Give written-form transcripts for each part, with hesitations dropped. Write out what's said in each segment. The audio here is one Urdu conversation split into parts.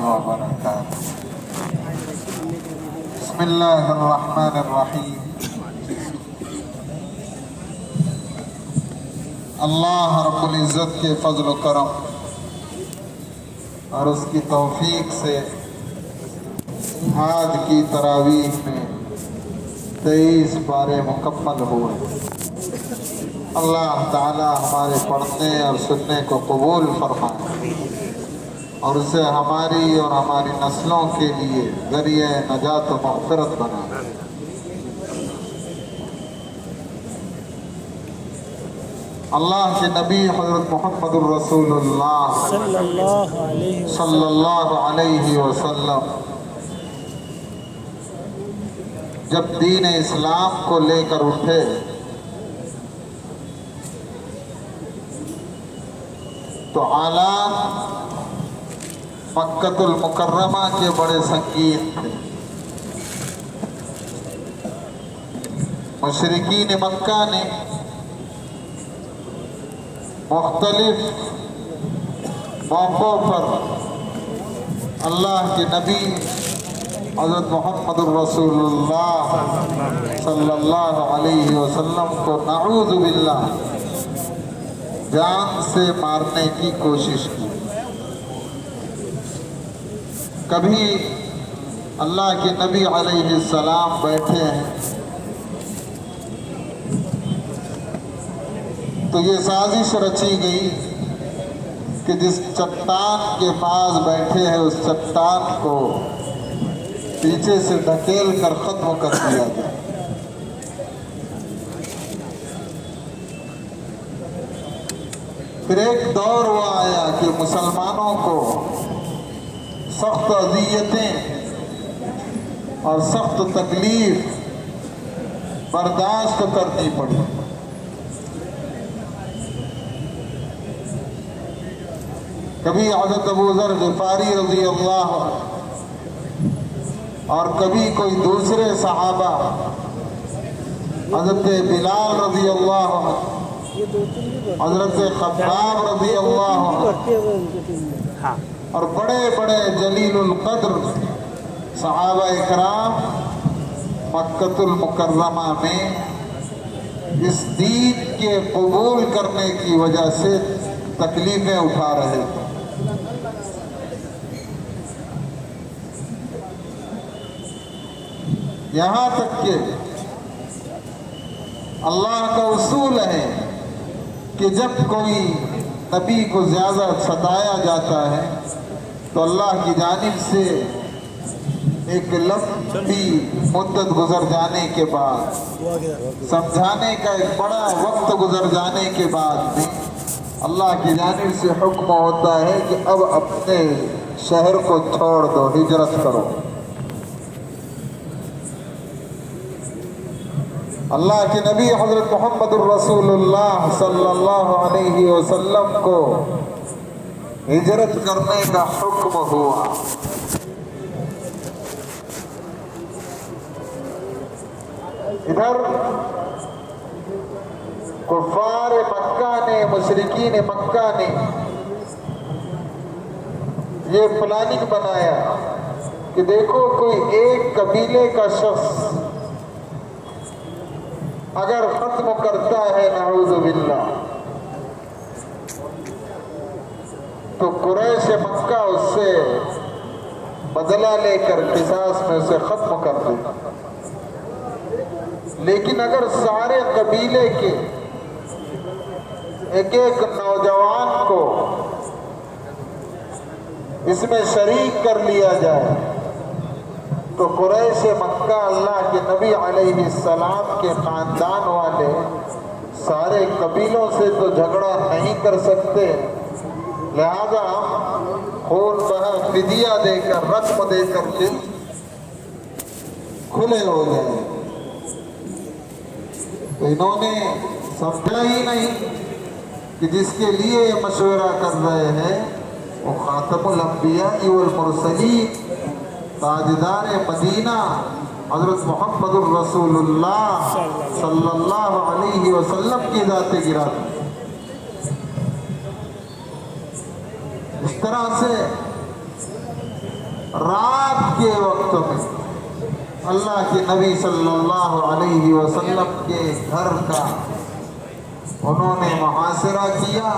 وبركاته بسم الله الرحمن الرحيم اللہ رب العزت کے فضل و کرم اور اس کی توفیق سے آج کی تراویح میں 23 پارے مکمل ہوئے۔ اللہ تعالی ہمارے پڑھنے اور سننے کو قبول فرمائے اور اسے ہماری اور ہماری نسلوں کے لیے ذریعہ نجات و مغفرت بنائے۔ اللہ کے نبی حضرت محمد الرسول اللہ صلی اللہ علیہ وسلم جب دین اسلام کو لے کر اٹھے تو حالات مکۃ المکرمہ کے بڑے سنگین تھے۔ مشرکین مکہ نے مختلف موقعوں پر اللہ کے نبی حضرت محمد الرسول اللہ صلی اللہ علیہ وسلم کو نعوذ باللہ جان سے مارنے کی کوشش کی۔ کبھی اللہ کے نبی علیہ السلام بیٹھے ہیں تو یہ سازش رچی گئی کہ جس چٹان کے پاس بیٹھے ہیں اس چٹان کو پیچھے سے ڈھکیل کر ختم کر دیا جائے۔ پھر ایک دور وہ آیا کہ مسلمانوں کو سخت اذیتیں اور سخت تکلیف برداشت کرنی پڑی۔ کبھی حضرت ابو ذر غفاری رضی اللہ اور کبھی کوئی دوسرے صحابہ حضرت بلال رضی اللہ عنہ، حضرت خباب رضی اللہ عنہ اور بڑے بڑے جلیل القدر صحابہ اکرام مکۃ المکرمہ میں اس دین کے قبول کرنے کی وجہ سے تکلیفیں اٹھا رہے تھے۔ یہاں تک کہ اللہ کا اصول ہے کہ جب کوئی نبی کو زیادہ ستایا جاتا ہے تو اللہ کی جانب سے ایک لمبی مدت گزر جانے کے بعد، سمجھانے کا ایک بڑا وقت گزر جانے کے بعد بھی اللہ کی جانب سے حکم ہوتا ہے کہ اب اپنے شہر کو چھوڑ دو، ہجرت کرو۔ اللہ کے نبی حضرت محمد الرسول اللہ صلی اللہ علیہ وسلم کو ہجرت کرنے کا حکم ہوا۔ ادھر کفار مکہ نے، مشرکین مکہ نے یہ پلاننگ بنایا کہ دیکھو کوئی ایک قبیلے کا شخص اگر ختم کرتا ہے نعوذ باللہ تو قریش مکہ اس سے بدلہ لے کر قصاص میں اسے ختم کر دے۔ لیکن اگر سارے قبیلے کے ایک ایک نوجوان کو اس میں شریک کر لیا جائے تو قریش مکہ اللہ کے نبی علیہ السلام کے خاندان والے سارے قبیلوں سے تو جھگڑا نہیں کر سکتے، لہذا خون بہا فدیہ دے کر، رقم دے کر دل کھلے ہو گئے۔ تو انہوں نے سمجھا ہی نہیں کہ جس کے لیے یہ مشورہ کر رہے ہیں وہ خاتم الانبیاء والمرسلین، تاجدار مدینہ حضرت محمد الرسول اللہ صلی اللہ علیہ وسلم کی ذات گرامی۔ اس طرح سے رات کے وقت میں اللہ کے نبی صلی اللہ علیہ وسلم کے گھر کا انہوں نے محاصرہ کیا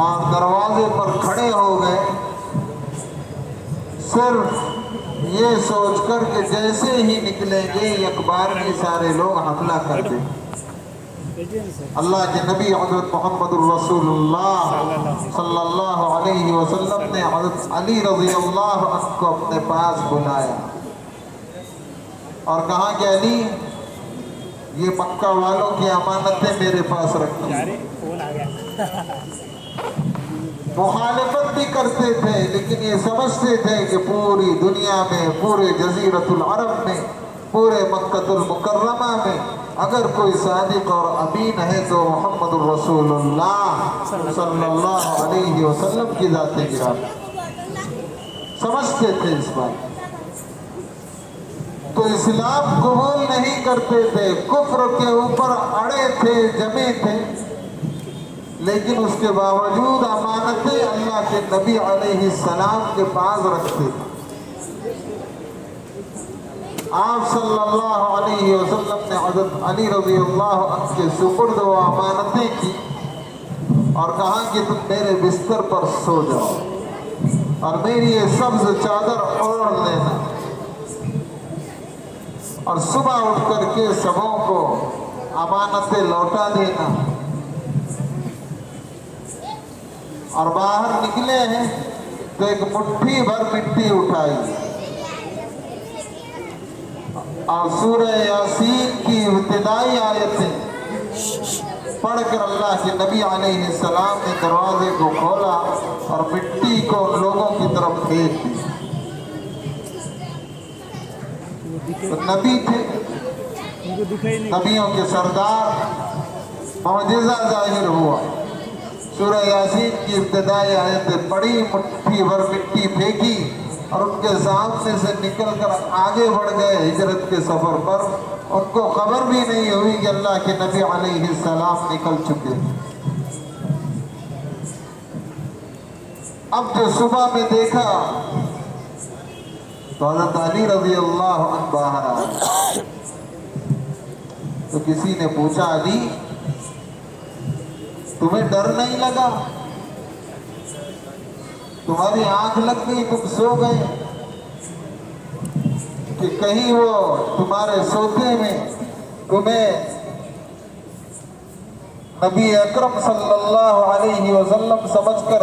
اور دروازے پر کھڑے ہو گئے، صرف یہ سوچ کر کہ جیسے ہی نکلیں گے یکبار میں سارے لوگ حملہ کر دیں۔ اللہ کے نبی حضرت محمد الرسول اللہ صلی اللہ علیہ وسلم نے حضرت علی رضی اللہ عنہ کو اپنے پاس بلایا اور کہا کہ علی، یہ مکہ والوں کی امانتیں میرے پاس رکھی۔ مخالفت بھی کرتے تھے لیکن یہ سمجھتے تھے کہ پوری دنیا میں، پورے جزیرۃ العرب میں، پورے مکہ المکرمہ میں اگر کوئی صادق اور امین ہے تو محمد الرسول اللہ صلی اللہ علیہ وسلم کی ذات گرامی، سمجھتے تھے اس بات۔ تو اسلام قبول نہیں کرتے تھے، کفر کے اوپر اڑے تھے، جمے تھے، لیکن اس کے باوجود امانتیں اللہ کے نبی علیہ السلام کے پاس رکھتے تھے۔ آپ صلی اللہ علیہ وسلم نے حضرت علی رضی اللہ عنہ کے سپرد و امانتیں کی اور کہا کہ تم میرے بستر پر سو جاؤ اور میری یہ سبز چادر اوڑھ لینا، اور صبح اٹھ کر کے سبوں کو امانتیں لوٹا دینا۔ اور باہر نکلے ہیں تو ایک مٹھی بھر مٹی اٹھائی اور سورہ یاسین کی ابتدائی آیتیں پڑھ کر اللہ کے نبی علیہ السلام نے دروازے کو کھولا اور مٹی کو لوگوں کی طرف پھینک دی۔ تو نبی تھے، نبیوں کے سردار، معجزہ ظاہر ہوا۔ سورہ یاسین کی ابتدائی آیتیں پڑھی، مٹھی بھر مٹی پھینکی اور ان کے سامنے سے نکل کر آگے بڑھ گئے ہجرت کے سفر پر۔ ان کو خبر بھی نہیں ہوئی کہ اللہ کے نبی علیہ السلام نکل چکے تھے۔ اب جو صبح میں دیکھا تو حضرت علی رضی اللہ عنہ باہر آئے تو کسی نے پوچھا، علی تمہیں ڈر نہیں لگا؟ تمہاری آنکھ لگ گئی، تم سو گئے کہ کہیں وہ تمہارے سوتے میں تمہیں نبی اکرم صلی اللہ علیہ وسلم سمجھ کر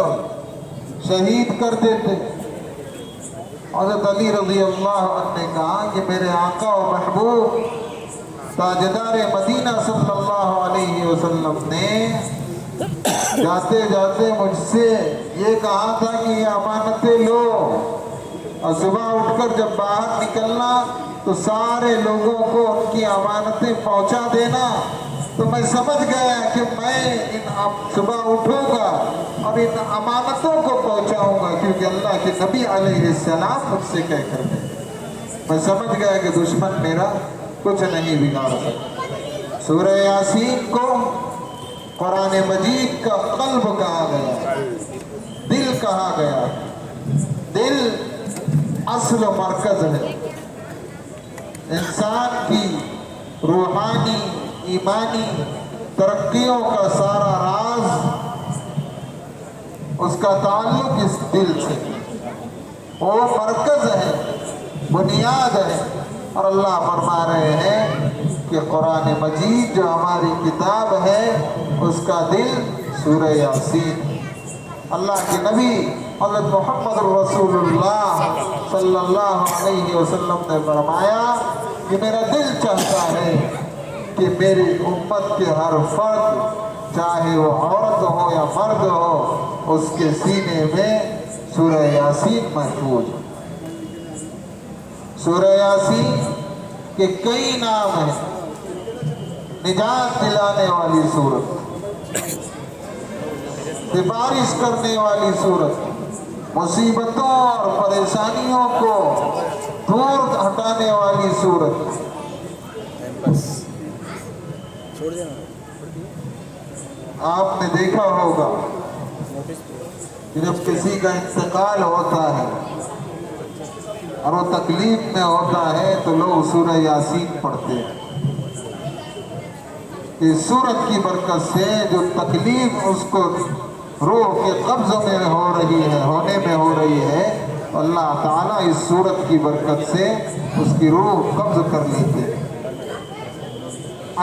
شہید کر دیتے؟ حضرت علی رضی اللہ عنہ نے کہا کہ میرے آقا و محبوب تاجدار مدینہ صلی اللہ علیہ وسلم نے جاتے جاتے مجھ سے یہ کہا تھا کہ یہ امانتیں لو اور صبح اٹھ کر جب باہر نکلنا تو سارے لوگوں کو ان کی امانتیں پہنچا دینا۔ تو میں سمجھ گیا کہ میں صبح اٹھوں گا اور ان امانتوں کو پہنچاؤں گا، کیونکہ اللہ کے نبی علیہ السلام مجھ سے کہہ کر گئے۔ میں سمجھ گیا کہ دشمن میرا کچھ نہیں بگاڑ سکتا۔ سورہ یاسین کو قرآن مجید کا قلب کہا گیا، دل کہا گیا۔ دل اصل و مرکز ہے، انسان کی روحانی ایمانی ترقیوں کا سارا راز، اس کا تعلق اس دل سے، وہ مرکز ہے، بنیاد ہے۔ اور اللہ فرما رہے ہیں کہ قرآن مجید جو ہماری کتاب ہے اس کا دل سورہ یاسین۔ اللہ کے نبی حضرت محمد رسول اللہ صلی اللہ علیہ وسلم نے فرمایا کہ میرا دل چاہتا ہے کہ میری امت کے ہر فرد، چاہے وہ عورت ہو یا مرد ہو، اس کے سینے میں سورہ یاسین محفوظ ہو۔ سورہ یاسین کے کئی نام ہیں، نجات دلانے والی سورت، سفارش کرنے والی سورت، مصیبتوں اور پریشانیوں کو دور ہٹانے والی سورت۔ آپ نے دیکھا ہوگا کہ جب کسی کا انتقال ہوتا ہے اور وہ تکلیف میں ہوتا ہے تو لوگ سورہ یاسین پڑھتے ہیں. اس سورت کی برکت سے جو تکلیف اس کو روح کے قبض میں ہونے میں ہو رہی ہے، اللہ تعالیٰ اس سورت کی برکت سے اس کی روح قبض کر لیتے ہیں،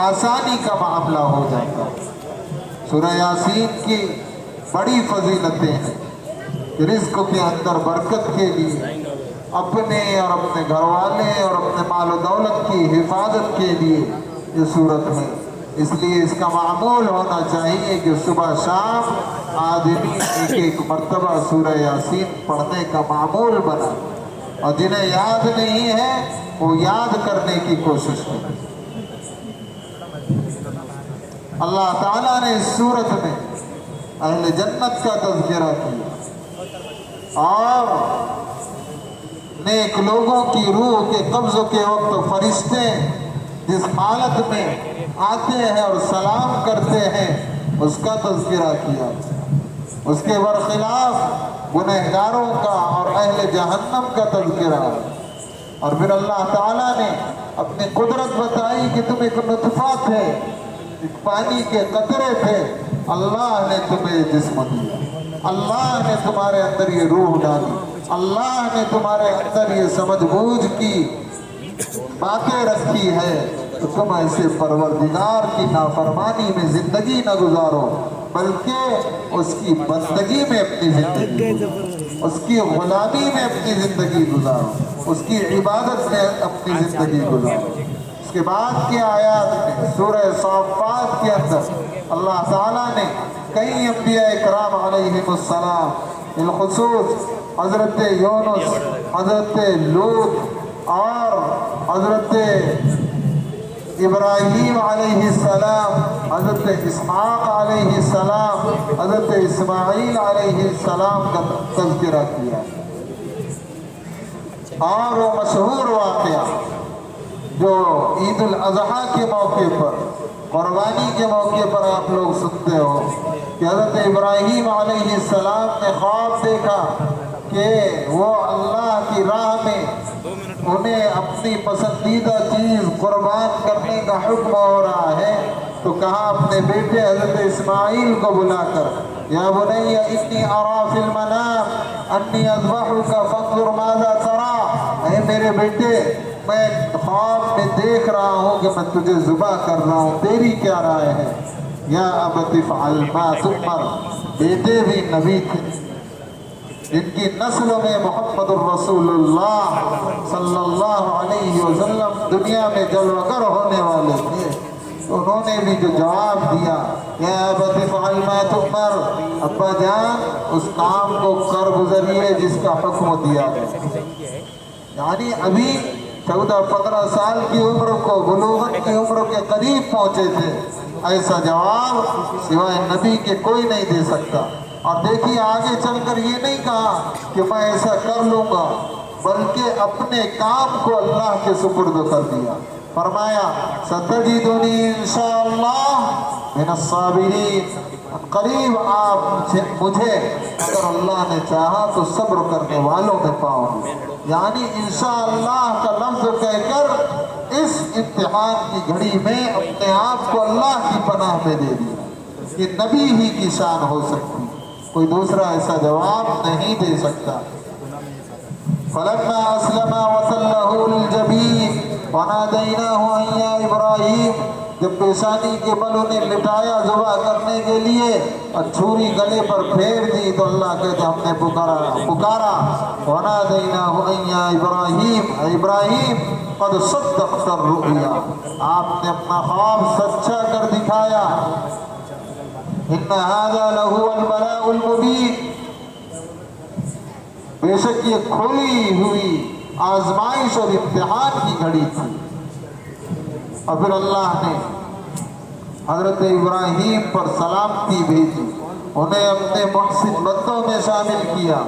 آسانی کا معاملہ ہو جاتا ہے. سورہ یاسین کی بڑی فضیلتیں ہیں کہ رزق کے اندر برکت کے لیے، اپنے اور اپنے گھر والے اور اپنے مال و دولت کی حفاظت کے لیے یہ سورت ہے. اس لیے اس کا معمول ہونا چاہیے کہ صبح شام آدمی ایک مرتبہ سورہ یاسین پڑھنے کا معمول بنا، اور جنہیں یاد نہیں ہے وہ یاد کرنے کی کوشش کرے. اللہ تعالیٰ نے اس سورت میں اہل جنت کا تذکرہ کیا، اور نیک لوگوں کی روح کے قبض کے وقت فرشتے جس حالت میں آتے ہیں اور سلام کرتے ہیں اس کا تذکرہ کیا. اس کے برخلاف گنہگاروں کا اور اہل جہنم کا تذکرہ. اور پھر اللہ تعالیٰ نے اپنی قدرت بتائی کہ تم ایک نطفہ تھے، ایک پانی کے قطرے تھے، اللہ نے تمہیں جسم دیا، اللہ نے تمہارے اندر یہ روح ڈالی، اللہ نے تمہارے اندر یہ سمجھ بوجھ کی باتیں رکھی ہے، تو تم ایسے پروردگار کی نافرمانی میں زندگی نہ گزارو، بلکہ اس کی بندگی میں اپنی زندگی گزارو، اس کی غلامی میں اپنی زندگی گزارو، اس کی عبادت میں اپنی زندگی گزارو. اس کے بعد کی آیات میں سورہ صافات کے اندر اللہ تعالیٰ نے کئی انبیاء اکرام علیہم السلام، بالخصوص حضرت یونس، حضرت لوط اور حضرت ابراہیم علیہ السلام، حضرت اسحاق علیہ السلام، حضرت اسماعیل علیہ السلام کا تذکرہ کیا. اور وہ مشہور واقعہ جو عید الاضحیٰ کے موقع پر، قربانی کے موقع پر آپ لوگ سنتے ہو کہ حضرت ابراہیم علیہ السلام نے خواب دیکھا کہ وہ اللہ کی راہ میں انہیں اپنی پسندیدہ چیز قربان کرنے کا حکم ہو رہا ہے، تو کہا اپنے بیٹے حضرت اسماعیل کو بلا کر، یا بنی انی ارا فی المنام انی اذبحک فانظر ماذا تری، اے میرے بیٹے میں خواب میں دیکھ رہا ہوں کہ میں تجھے ذبح کر رہا ہوں، تیری کیا رائے ہے؟ یا ابت افعل ما تؤمر. بیٹے بھی نبی تھے، جن کی نسلوں میں محمد الرسول اللہ صلی اللہ علیہ وسلم دنیا میں جلوہ گر ہونے والے تھے. انہوں نے بھی جو جواب دیا، یا ابت افعل ما تؤمر، ابا جان اس کام کو کر گزریے جس کا حکم دیا گیا. یعنی ابھی 14-15 سال کی عمر کو، بلوغت کی عمر کے قریب پہنچے تھے. ایسا جواب سوائے نبی کے کوئی نہیں دے سکتا. اور دیکھیے آگے چل کر یہ نہیں کہا کہ میں ایسا کر لوں گا، بلکہ اپنے کام کو اللہ کے سپرد کر دیا. فرمایا ستجدنی انشاءاللہ من الصابرین، قریب آپ مجھے اگر اللہ نے چاہا تو صبر کرنے والوں میں پاؤں گے. یعنی انشاءاللہ کا لفظ کہہ کر اس امتحان کی گھڑی میں اپنے آپ کو اللہ کی پناہ میں دے دیا. یہ نبی ہی کی شان ہو سکتی، کوئی دوسرا ایسا جواب نہیں دے سکتا. فلما اسلم وتلہ للجبین ونادیناہ ان یا ابراہیم، جب پیشانی کے بل انہیں لٹایا ذبح کرنے کے لیے اور چھری گلے پر پھیر دی تو اللہ کہتے ہم نے پکارا ونادیناہ ان یا ابراہیم، اے ابراہیم قد صدقت الرؤیا، آپ نے اپنا خواب سچا کر دکھایا. ان ھذا لہو البلاء المبین، بے شک یہ کھلی ہوئی آزمائش اور امتحان کی گھڑی تھی. اور پھر اللہ نے حضرت ابراہیم پر سلامتی بھیجی، انہیں اپنے محسن بندوں میں شامل کیا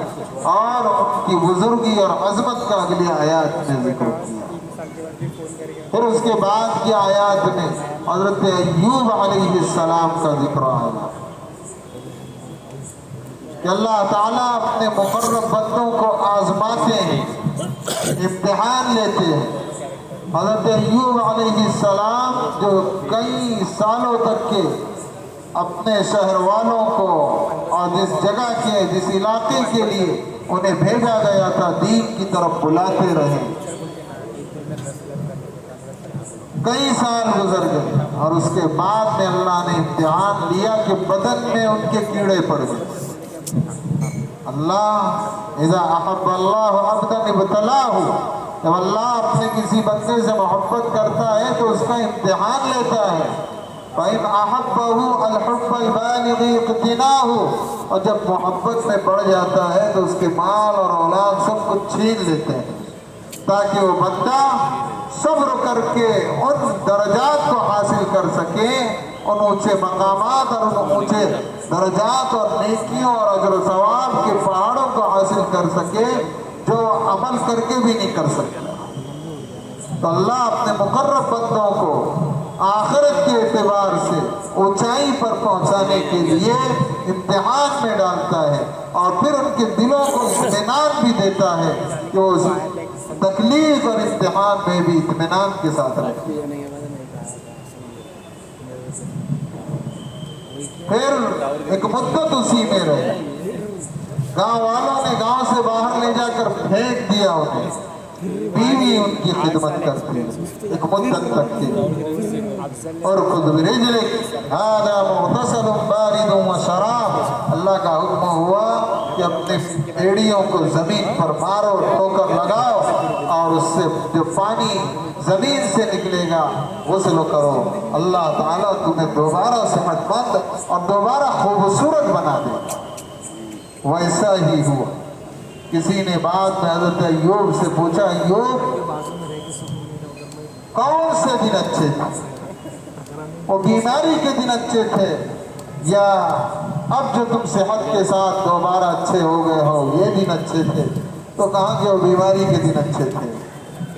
اور ان کی بزرگی اور عظمت کا اگلی آیات میں ذکر کیا. پھر اس کے بعد کی آیات میں حضرت ایوب علیہ السلام کا ذکر آیا کہ اللہ تعالیٰ اپنے مقرب بندوں کو آزماتے ہیں. امتحان لیتے ہیں۔ حضرت ایوب علیہ السلام جو کئی سالوں تک کے اپنے شہر والوں کو اور جس جگہ کے جس علاقے کے لیے انہیں بھیجا گیا تھا دین کی طرف بلاتے رہے، کئی سال گزر گئے اور اس کے بعد میں اللہ نے امتحان لیا کہ بدن میں ان کے کیڑے پڑ گئے۔ اللہ اذا احب اللہ عبدا ابتلاہ، جب اللہ اپنے کسی بندے سے محبت کرتا ہے تو اس کا امتحان لیتا ہے۔ فَإِنْ أَحَبَّهُ الْحُبَّ الْبَالِغِ اقْتِنَاهُ، اور جب محبت میں بڑھ جاتا ہے تو اس کے مال اور اولاد سب کچھ چھین لیتے ہیں تاکہ وہ بندہ صبر کر کے ان درجات کو حاصل کر سکے، ان اونچے مقامات اور ان اونچے درجات اور نیکیوں اور اجر و ثواب کے پہاڑوں کو حاصل کر سکے جو عمل کر کے بھی نہیں کر سکتا۔ تو اللہ اپنے مقرب بندوں کو آخرت کے اعتبار سے اونچائی پر پہنچانے کے لیے امتحان میں ڈالتا ہے اور پھر ان کے دلوں کو اطمینان بھی دیتا ہے کہ وہ تکلیف اور امتحان میں بھی اطمینان کے ساتھ رہے۔ پھر ایک مدت اسی میں رہے، گاؤں والوں نے گاؤں سے باہر لے جا کر پھینک دیا انہیں، بیوی ان کی خدمت کرتی ایک مدت تک کی۔ اور خود برجلک ھذا مغتسل بارد وشراب، اللہ کا حکم ہوا کہ اپنے ایڑیوں کو زمین پر مارو، ٹھوکر لگاؤ اور اس سے جو پانی زمین سے نکلے گا غسل کرو، اللہ تعالیٰ تمہیں دوبارہ صحت مند اور دوبارہ خوبصورت بنا دے۔ ویسا ہی ہوا۔ کسی نے بعد میں حضرت ایوب سے پوچھا، ایوب کون سے دن اچھے تھے؟ وہ بیماری کے دن اچھے تھے یا اب جو تم صحت کے ساتھ دوبارہ اچھے ہو گئے ہو یہ دن اچھے تھے؟ تو کہا کہ وہ بیماری کے دن اچھے تھے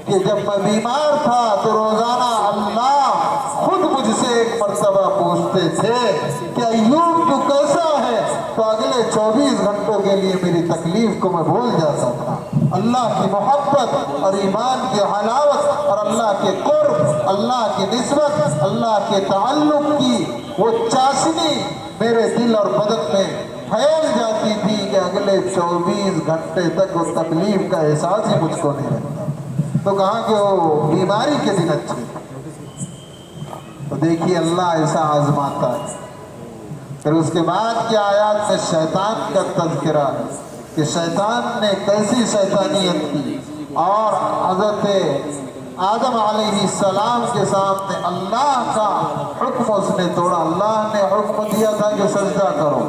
کہ جب میں بیمار تھا تو روزانہ اللہ خود مجھ سے ایک مرتبہ پوچھتے تھے کہ ایوب تو کیسا ہے، تو اگلے 24 گھنٹوں کے لیے میری تکلیف کو میں بھول جاتا تھا۔ اللہ کی محبت اور ایمان کی حلاوت اور اللہ کے قرب، اللہ کی نسبت، اللہ کے تعلق کی وہ چاشنی میرے دل اور بدن میں پھیل جاتی تھی کہ اگلے 24 گھنٹے تک وہ تکلیف کا احساس ہی مجھ کو نہیں رہتا۔ تو کہا کہ وہ بیماری کے دن اچھے، تو دیکھیے اللہ ایسا آزماتا ہے۔ پھر اس کے بعد کی آیات میں شیطان کا تذکرہ ہے کہ شیطان نے کیسی شیطانیت کی اور حضرت آدم علیہ السلام کے سامنے اللہ کا حکم اس نے توڑا۔ اللہ نے حکم دیا تھا کہ سجدہ کرو،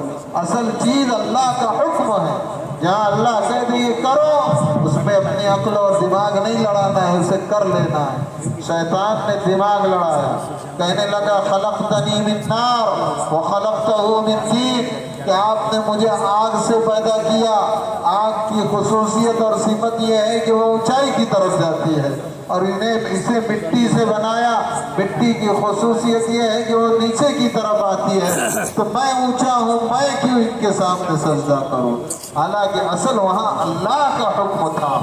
اصل چیز اللہ کا حکم ہے، جہاں اللہ کہہ دے یہ کرو اس میں اپنی عقل اور دماغ نہیں لڑانا ہے، اسے کر لینا ہے۔ شیطان نے دماغ لڑایا، کہنے لگا خلقتنی من نار وخلقتہ من طین، کہ آپ نے مجھے آگ سے پیدا کیا۔ آگ کی خصوصیت اور صفت یہ ہے کہ وہ اونچائی کی طرف جاتی ہے، اور اسے مٹی سے بنایا، مٹی کی خصوصیت یہ ہے کہ وہ نیچے کی طرف آتی ہے، تو میں اونچا ہوں، میں کیوں ان کے سامنے سجدہ کروں؟ حالانکہ اصل وہاں اللہ کا حکم تھا۔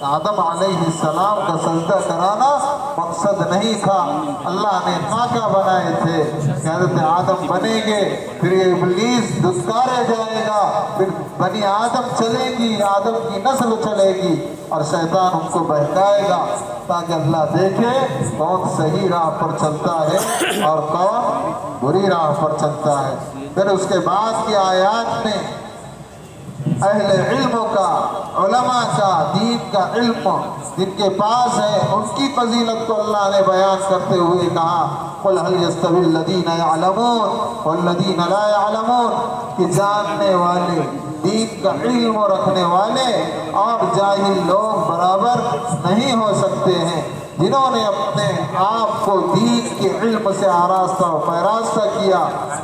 آدم علیہ السلام کا سجدہ کرانا مقصد نہیں تھا، اللہ نے ناکہ بنائے تھے کہ حضرت آدم بنیں گے، پھر یہ ابلیس دھتکارے جائے گا، پھر بنی آدم چلے گی، آدم کی نسل چلے گی اور شیطان ان کو بہکائے گا تاکہ اللہ دیکھے کون صحیح راہ پر چلتا ہے اور کون بری راہ پر چلتا ہے۔ پھر اس کے بعد کی آیات میں اہل علم کا، علماء کا، دین کا علم جن کے پاس ہے ان کی فضیلت کو اللہ نے بیان کرتے ہوئے کہا قُلْ هَلْ يَسْتَوِي الَّذِينَ يَعْلَمُونَ وَالَّذِينَ لَا يَعْلَمُونَ، کہ جاننے والے، دین کا علم رکھنے والے اور جاہل لوگ برابر نہیں ہو سکتے ہیں۔ جنہوں نے اپنے آپ کو دین کے علم سے آراستہ و پیراستہ کیا،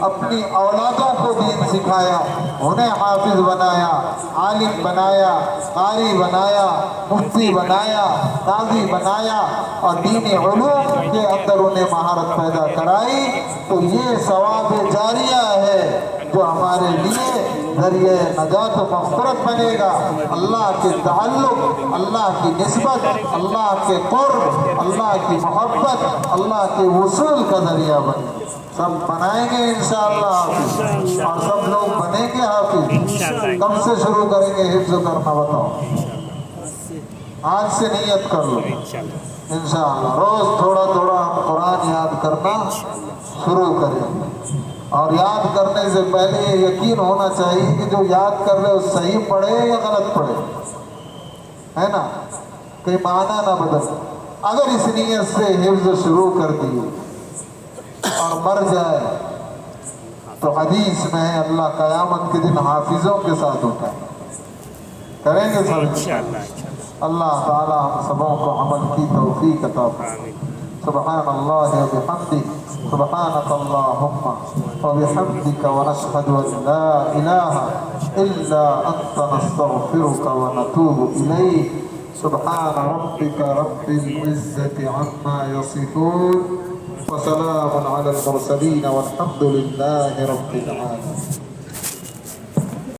اپنی اولادوں کو دین سکھایا، انہیں حافظ بنایا، عالم بنایا، قاری بنایا، مفتی بنایا، قاضی بنایا اور دینی علوم کے اندر انہیں مہارت پیدا کرائی، تو یہ ثواب جاریہ ہے جو ہمارے لیے ذریعہ نجات و مغفرت بنے گا، اللہ کے تعلق، اللہ کی نسبت، اللہ کے قرب، اللہ کی محبت، اللہ کے وصول کا ذریعہ بنے گا۔ سب بنائیں گے انشاءاللہ حافظ، اور سب لوگ بنیں گے حافظ۔ کب سے شروع کریں گے حفظ کرنا بتاؤ؟ آج سے نیت کر لو انشاءاللہ، روز تھوڑا تھوڑا ہم قرآن یاد کرنا شروع کریں، اور یاد کرنے سے پہلے یہ یقین ہونا چاہیے کہ جو یاد کر رہے وہ صحیح پڑھے یا غلط پڑھے، ہے نا، کوئی معنی نہ بدل۔ اگر اس نیت سے حفظ شروع کر دیے اور مر جائے تو حدیث میں ہے اللہ قیامت کے دن حافظوں کے ساتھ ہوتا ہے۔ کریں گے سب انشاءاللہ۔ اللہ تعالی ہم سبوں کو عمل کی توفیق عطا فرمائے۔ سبحان اللہ و بحمدہ، سبحانک اللہم و بحمدک ونشہد ان لا الہ الا انت نستغفرک ونتوب الیک۔ سبحان ربک رب العزة عما یصفون وسلام علی المرسلین والحمد للہ رب العالمین۔